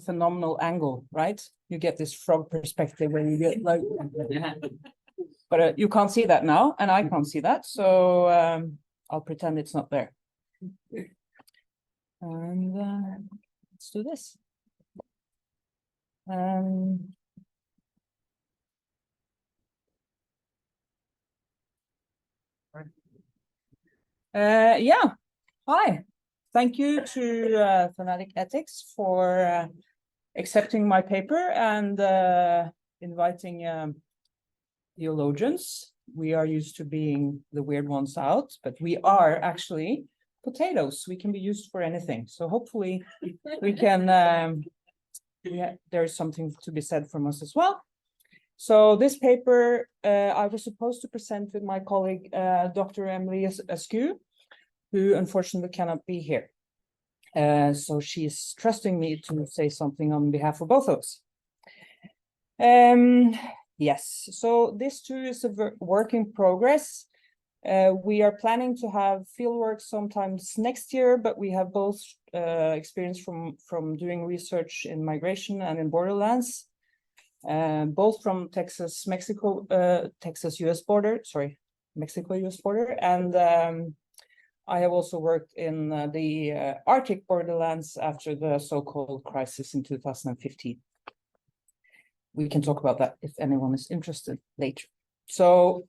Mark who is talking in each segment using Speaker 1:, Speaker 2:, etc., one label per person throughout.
Speaker 1: phenomenal angle, right? You get this frog perspective when you get like, but you can't see that now, and I can't see that, so I'll pretend it's not there. And let's do this. Yeah, hi. Thank you to Thanatic Ethics for accepting my paper and inviting theologians. We are used to being the weird ones out, but we are actually potatoes. We can be used for anything. So hopefully we can, there's something to be said from us as well. So this paper, I was supposed to present with my colleague, Dr. Emily Askew, who unfortunately cannot be here. So she's trusting me to say something on behalf of both of us. Yes, so this too is a work in progress. We are planning to have fieldwork sometimes next year, but we have both experience from doing research in migration and in borderlands, both from Texas-Mexico, Texas-US border, sorry, Mexico-US border, and I have also worked in the Arctic borderlands after the so-called crisis in 2015. We can talk about that if anyone is interested later. So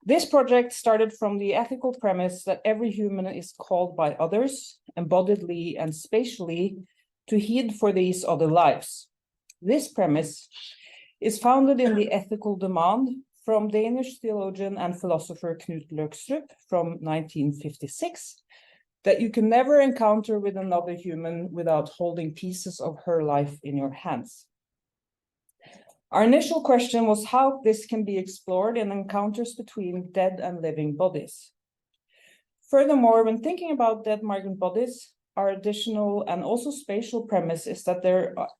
Speaker 1: this project started from the ethical premise that every human is called by others, embodiedly and spatially, to heed for these other lives. This premise is founded in the ethical demand from Danish theologian and philosopher Knut Løgstrup from 1956, that you can never encounter with another human without holding pieces of her life in your hands. Our initial question was how this can be explored in encounters between dead and living bodies. Furthermore, when thinking about dead migrant bodies, our additional and also spatial premise is that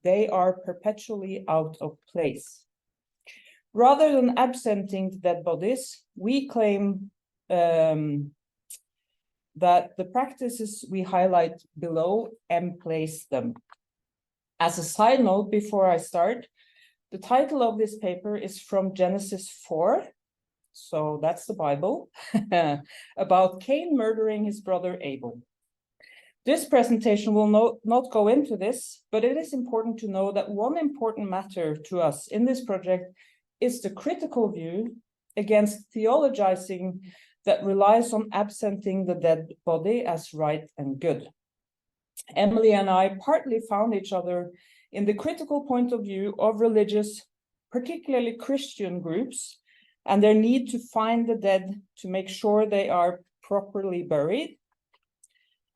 Speaker 1: they are perpetually out of place. Rather than absenting the dead bodies, we claim that the practices we highlight below emplace them. As a side note, before I start, the title of this paper is from Genesis 4, so that's the Bible, about Cain murdering his brother Abel. This presentation will not go into this, but it is important to know that one important matter to us in this project is the critical view against theologizing that relies on absenting the dead body as right and good. Emily and I partly found each other in the critical point of view of religious, particularly Christian groups, and their need to find the dead to make sure they are properly buried,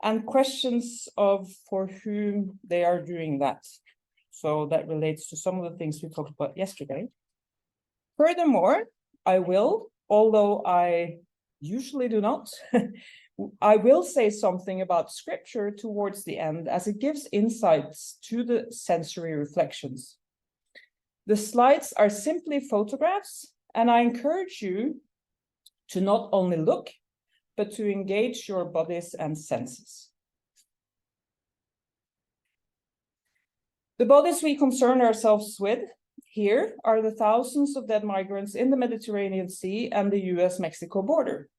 Speaker 1: and questions of for whom they are doing that. So that relates to some of the things we talked about yesterday. Furthermore, I will, although I usually do not, I will say something about scripture towards the end as it gives insights to the sensory reflections. The slides are simply photographs, and I encourage you to not only look, but to engage your bodies and senses. The bodies we concern ourselves with here are the thousands of dead migrants in the Mediterranean Sea and the US-Mexico border.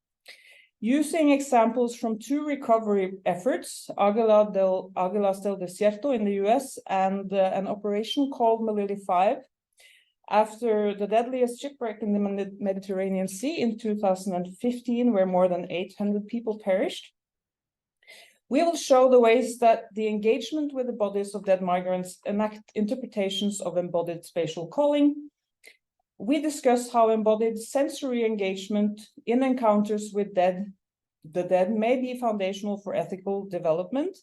Speaker 1: Using examples from two recovery efforts, Águilas del Desierto in the US and an operation called Montpellier 5, after the deadliest shipwreck in the Mediterranean Sea in 2015, where more than 800 people perished, we will show the ways that the engagement with the bodies of dead migrants enact interpretations of embodied spatial calling. We discuss how embodied sensory engagement in encounters with the dead may be foundational for ethical development,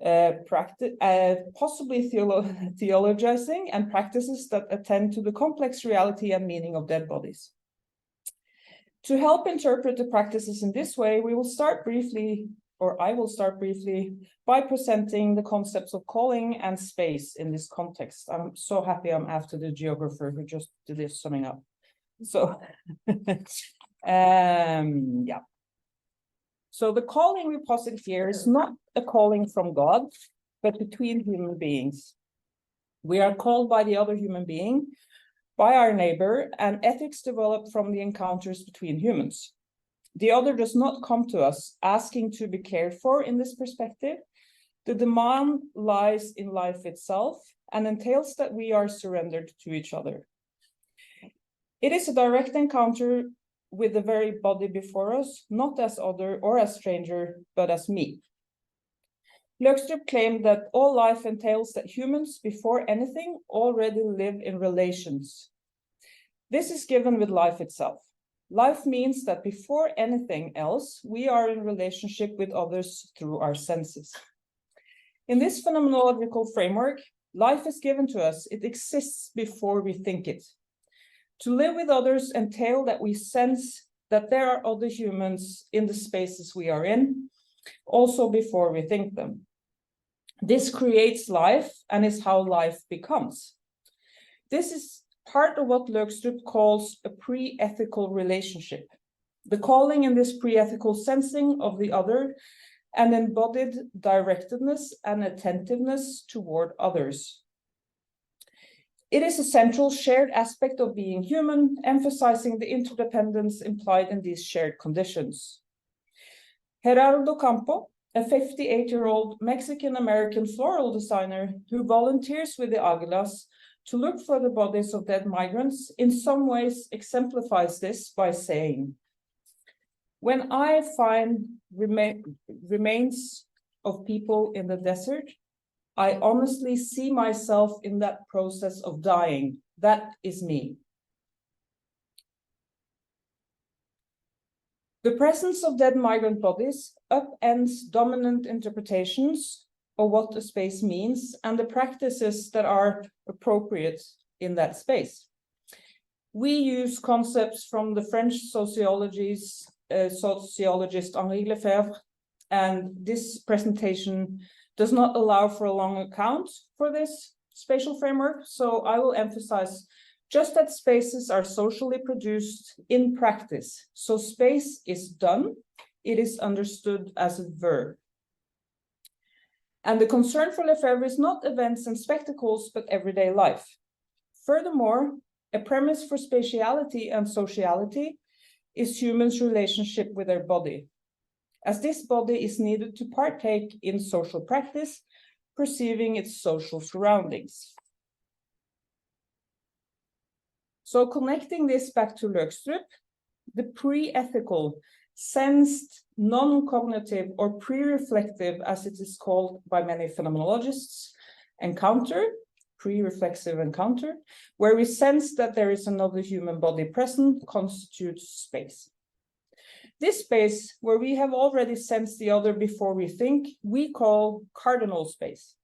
Speaker 1: possibly theologizing, and practices that attend to the complex reality and meaning of dead bodies. To help interpret the practices in this way, we will start briefly, or I will start briefly, by presenting the concepts of calling and space in this context. I'm so happy I'm after the geographer who just did this summing up. So, yeah. So the calling we posit here is not a calling from God, but between human beings. We are called by the other human being, by our neighbor, and ethics develop from the encounters between humans. The other does not come to us asking to be cared for in this perspective. The demand lies in life itself and entails that we are surrendered to each other. It is a direct encounter with the very body before us, not as other or as stranger, but as me. Løgstrup claimed that all life entails that humans, before anything, already live in relations. This is given with life itself. Life means that before anything else, we are in relationship with others through our senses. In this phenomenological framework, life is given to us. It exists before we think it. To live with others entails that we sense that there are other humans in the spaces we are in, also before we think them. This creates life and is how life becomes. This is part of what Løgstrup calls a pre-ethical relationship. The calling in this pre-ethical sensing of the other, an embodied directedness and attentiveness toward others. It is a central shared aspect of being human, emphasizing the interdependence implied in these shared conditions. Gerardo Campo, a 58-year-old Mexican-American floral designer who volunteers with the Águilas to look for the bodies of dead migrants, in some ways exemplifies this by saying, "When I find remains of people in the desert, I honestly see myself in that process of dying. That is me." The presence of dead migrant bodies upends dominant interpretations of what a space means and the practices that are appropriate in that space. We use concepts from the French sociologist Henri Lefebvre, and this presentation does not allow for a long account for this spatial framework, so I will emphasize just that spaces are socially produced in practice. So space is done, it is understood as a verb. And the concern for Lefebvre is not events and spectacles, but everyday life. Furthermore, a premise for spatiality and sociality is humans' relationship with their body, as this body is needed to partake in social practice, perceiving its social surroundings. So connecting this back to Løgstrup, the pre-ethical, sensed, non-cognitive or pre-reflective, as it is called by many phenomenologists, encounter, pre-reflexive encounter, where we sense that there is another human body present, constitutes space. This space, where we have already sensed the other before we think, we call cardinal space.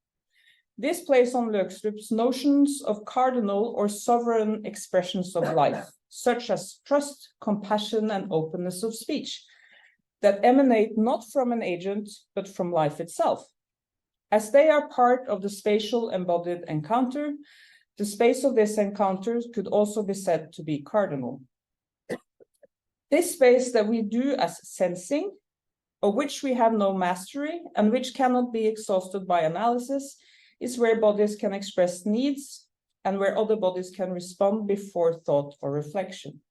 Speaker 1: This plays on Løgstrup's notions of cardinal or sovereign expressions of life, such as trust, compassion, and openness of speech, that emanate not from an agent, but from life itself. As they are part of the spatial embodied encounter, the space of this encounter could also be said to be cardinal. This space that we do as sensing, of which we have no mastery, and which cannot be exhausted by analysis, is where bodies can express needs and where other bodies can respond before thought or reflection.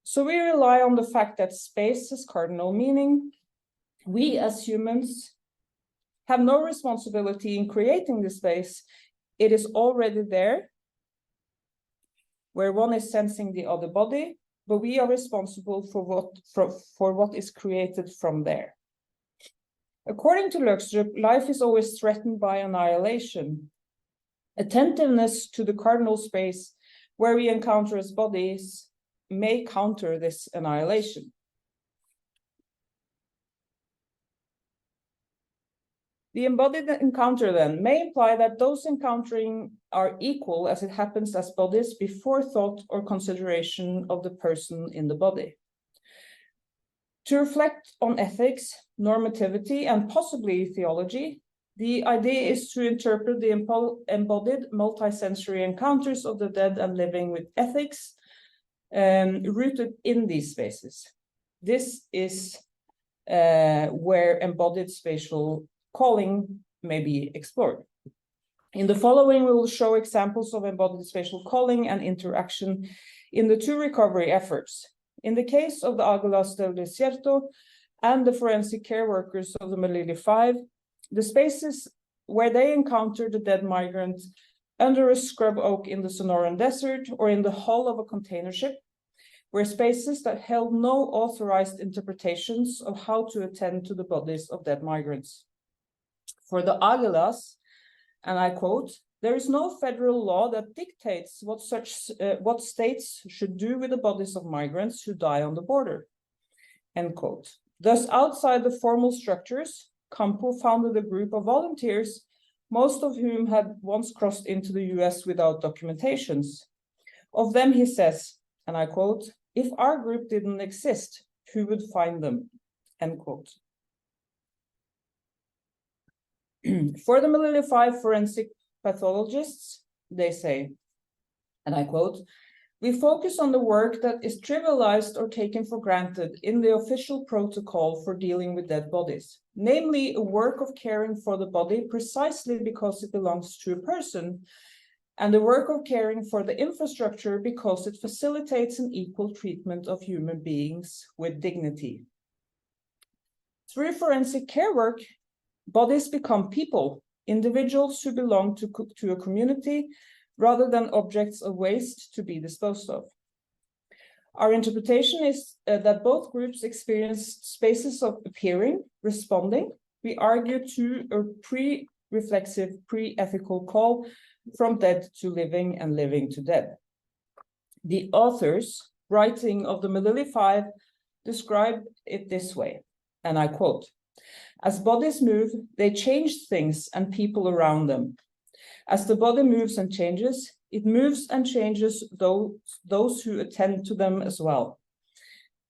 Speaker 1: So we rely on the fact that space has cardinal meaning. We as humans have no responsibility in creating the space. It is already there, where one is sensing the other body, but we are responsible for what is created from there. According to Løgstrup, life is always threatened by annihilation. Attentiveness to the cardinal space where we encounter as bodies may counter this annihilation. The embodied encounter then may imply that those encountering are equal as it happens as bodies before thought or consideration of the person in the body. To reflect on ethics, normativity, and possibly theology, the idea is to interpret the embodied multisensory encounters of the dead and living with ethics rooted in these spaces. This is where embodied spatial calling may be explored. In the following, we will show examples of embodied spatial calling and interaction in the two recovery efforts. In the case of the Águilas del Desierto and the forensic care workers of the Montpellier 5, the spaces where they encountered the dead migrant under a scrub oak in the Sonoran Desert or in the hull of a container ship were spaces that held no authorized interpretations of how to attend to the bodies of dead migrants. For the Águilas, and I quote, "There is no federal law that dictates what states should do with the bodies of migrants who die on the border," end quote. Thus, outside the formal structures, Campo founded a group of volunteers, most of whom had once crossed into the US without documentations. Of them, he says, and I quote, "If our group didn't exist, who would find them?" End quote. For the Montpellier 5 forensic pathologists, they say, and I quote, "We focus on the work that is trivialized or taken for granted in the official protocol for dealing with dead bodies, namely a work of caring for the body precisely because it belongs to a person, and the work of caring for the infrastructure because it facilitates an equal treatment of human beings with dignity. Through forensic care work, bodies become people, individuals who belong to a community rather than objects of waste to be disposed of. Our interpretation is that both groups experienced spaces of appearing, responding. We argue to a pre-reflexive, pre-ethical call from dead to living and living to dead. The authors, writing of the Montpellier 5, describe it this way, and I quote, "As bodies move, they change things and people around them. As the body moves and changes, it moves and changes those who attend to them as well.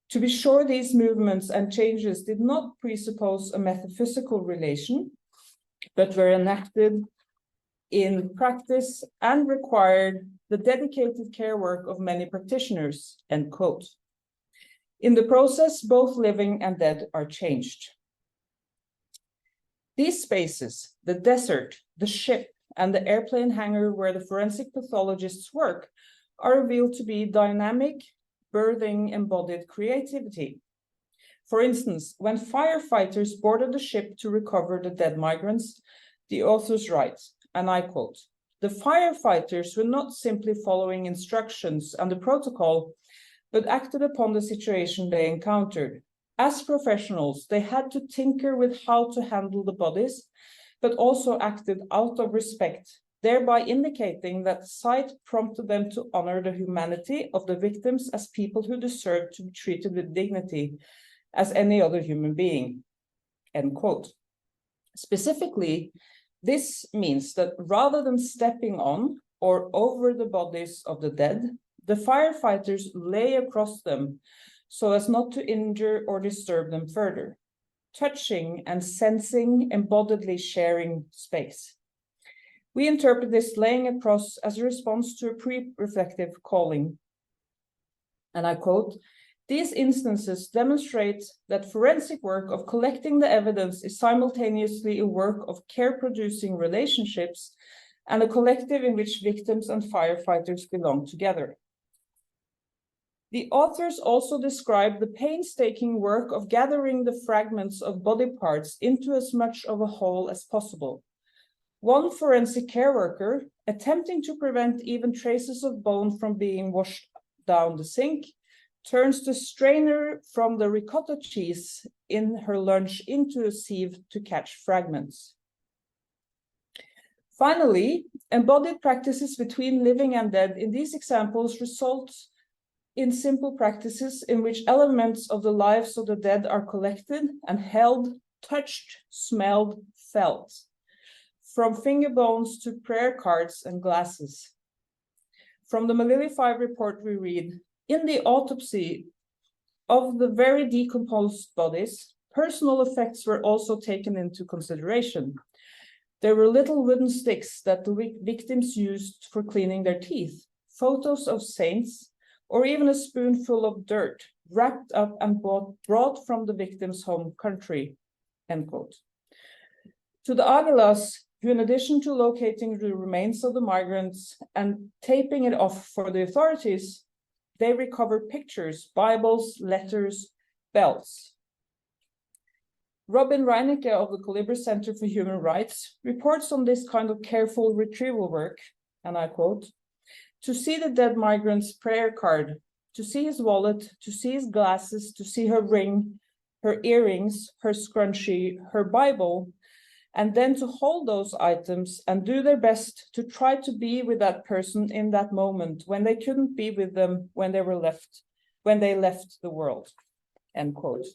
Speaker 1: To be sure, these movements and changes did not presuppose a metaphysical relation, but were enacted in practice and required the dedicated care work of many practitioners," end quote. In the process, both living and dead are changed. These spaces, the desert, the ship, and the airplane hangar where the forensic pathologists work, are revealed to be dynamic, birthing embodied creativity. For instance, when firefighters boarded the ship to recover the dead migrants, the authors write, and I quote, "The firefighters were not simply following instructions and the protocol, but acted upon the situation they encountered. As professionals, they had to tinker with how to handle the bodies, but also acted out of respect, thereby indicating that the sight prompted them to honor the humanity of the victims as people who deserved to be treated with dignity as any other human being," end quote. Specifically, this means that rather than stepping on or over the bodies of the dead, the firefighters lay across them so as not to injure or disturb them further, touching and sensing, embodiedly sharing space. We interpret this laying across as a response to a pre-reflective calling. And I quote, "These instances demonstrate that forensic work of collecting the evidence is simultaneously a work of care-producing relationships and a collective in which victims and firefighters belong together." The authors also describe the painstaking work of gathering the fragments of body parts into as much of a whole as possible. One forensic care worker, attempting to prevent even traces of bone from being washed down the sink, turns the strainer from the ricotta cheese in her lunch into a sieve to catch fragments. Finally, embodied practices between living and dead in these examples result in simple practices in which elements of the lives of the dead are collected and held, touched, smelled, felt, from finger bones to prayer cards and glasses. From the Montpellier 5 report we read, "In the autopsy of the very decomposed bodies, personal effects were also taken into consideration. There were little wooden sticks that the victims used for cleaning their teeth, photos of saints, or even a spoonful of dirt wrapped up and brought from the victim's home country," end quote. To the Águilas, who in addition to locating the remains of the migrants and taping it off for the authorities, they recover pictures, Bibles, letters, belts. Robin Reinecke of the Colibri Center for Human Rights reports on this kind of careful retrieval work, and I quote, "To see the dead migrant's prayer card, to see his wallet, to see his glasses, to see her ring, her earrings, her scrunchie, her Bible, and then to hold those items and do their best to try to be with that person in that moment when they couldn't be with them when they left the world," end quote.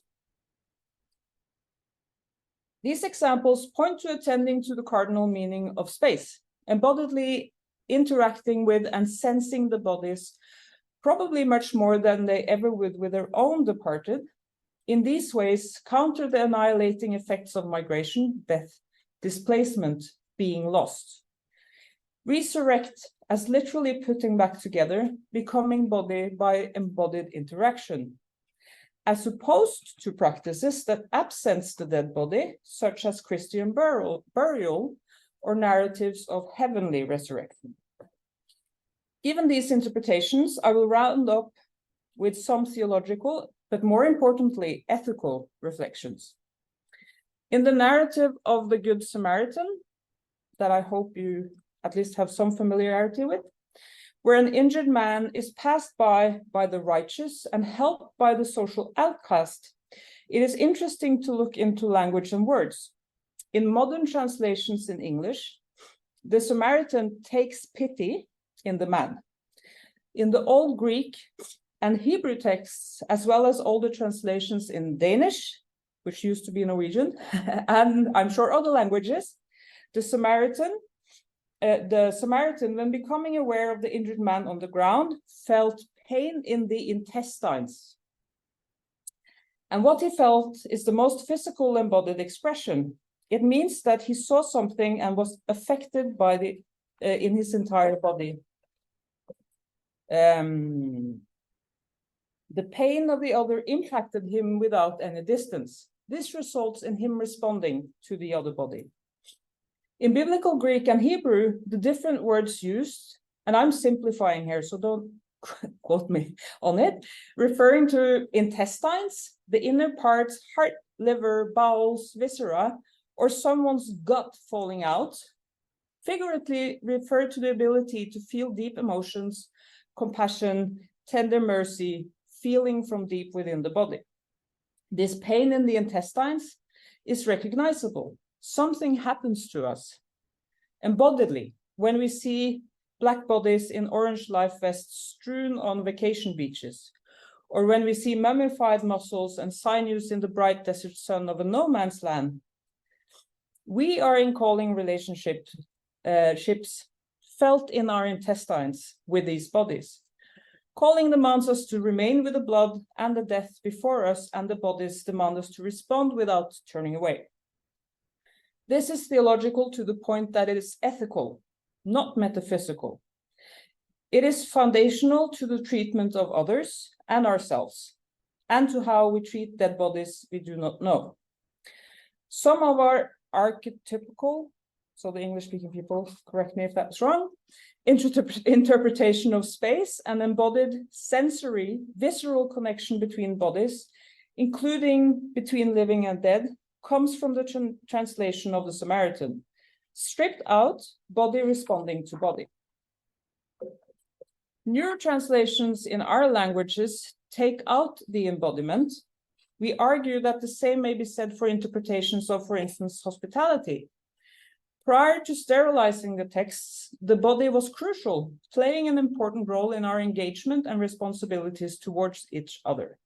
Speaker 1: These examples point to attending to the cardinal meaning of space, embodiedly interacting with and sensing the bodies, probably much more than they ever would with their own departed. In these ways, counter the annihilating effects of migration, death, displacement, being lost. Resurrect as literally putting back together, becoming body by embodied interaction, as opposed to practices that absence the dead body, such as Christian burial or narratives of heavenly resurrection. Given these interpretations, I will round up with some theological, but more importantly, ethical reflections. In the narrative of the Good Samaritan, that I hope you at least have some familiarity with, where an injured man is passed by the righteous and helped by the social outcast, it is interesting to look into language and words. In modern translations in English, the Samaritan takes pity in the man. In the Old Greek and Hebrew texts, as well as older translations in Danish, which used to be Norwegian, and I'm sure other languages, the Samaritan, when becoming aware of the injured man on the ground, felt pain in the intestines. And what he felt is the most physical embodied expression. It means that he saw something and was affected by in his entire body. The pain of the other impacted him without any distance. This results in him responding to the other body. In Biblical Greek and Hebrew, the different words used, and I'm simplifying here, so don't quote me on it, referring to intestines, the inner parts, heart, liver, bowels, viscera, or someone's gut falling out, figuratively refer to the ability to feel deep emotions, compassion, tender mercy, feeling from deep within the body. This pain in the intestines is recognizable. Something happens to us embodiedly when we see Black bodies in orange life vests strewn on vacation beaches, or when we see mummified muscles and sinews in the bright desert sun of a no man's land. We are in calling relationships felt in our intestines with these bodies. Calling demands us to remain with the blood and the death before us, and the bodies demand us to respond without turning away. This is theological to the point that it is ethical, not metaphysical. It is foundational to the treatment of others and ourselves, and to how we treat dead bodies we do not know. Some of our archetypical, so the English-speaking people, correct me if that's wrong, interpretation of space and embodied sensory, visceral connection between bodies, including between living and dead, comes from the translation of the Samaritan. Stripped out, body responding to body. Newer translations in our languages take out the embodiment. We argue that the same may be said for interpretations of, for instance, hospitality. Prior to sterilizing the texts, the body was crucial, playing an important role in our engagement and responsibilities towards each other.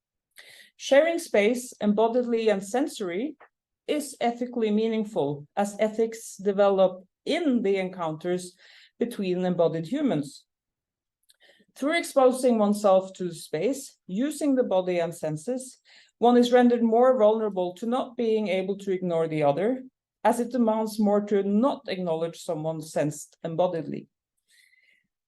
Speaker 1: Sharing space, embodiedly and sensory, is ethically meaningful as ethics develop in the encounters between embodied humans. Through exposing oneself to space, using the body and senses, one is rendered more vulnerable to not being able to ignore the other, as it demands more to not acknowledge someone sensed embodiedly.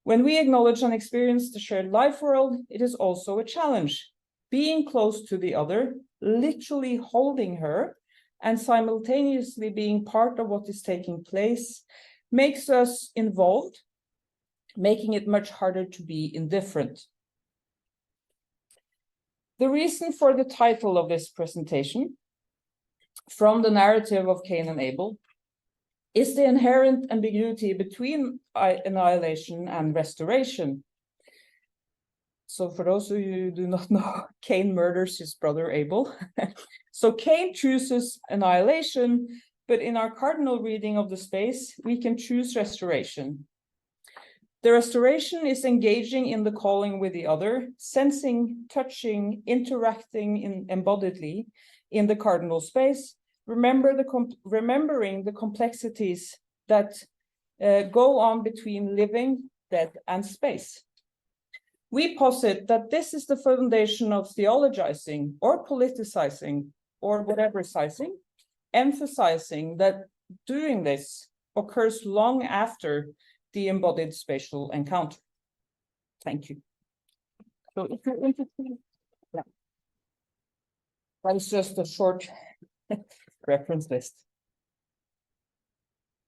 Speaker 1: When we acknowledge and experience the shared life world, it is also a challenge. Being close to the other, literally holding her, and simultaneously being part of what is taking place makes us involved, making it much harder to be indifferent. The reason for the title of this presentation, From the Narrative of Cain and Abel, is the inherent ambiguity between annihilation and restoration. So for those of you who do not know, Cain murders his brother Abel. So Cain chooses annihilation, but in our cardinal reading of the space, we can choose restoration. The restoration is engaging in the calling with the other, sensing, touching, interacting embodiedly in the cardinal space, remembering the complexities that go on between living, dead, and space. We posit that this is the foundation of theologizing or politicizing or whatever sizing, emphasizing that doing this occurs long after the embodied spatial encounter. Thank you. So if you're interested, yeah. That is just a short reference list.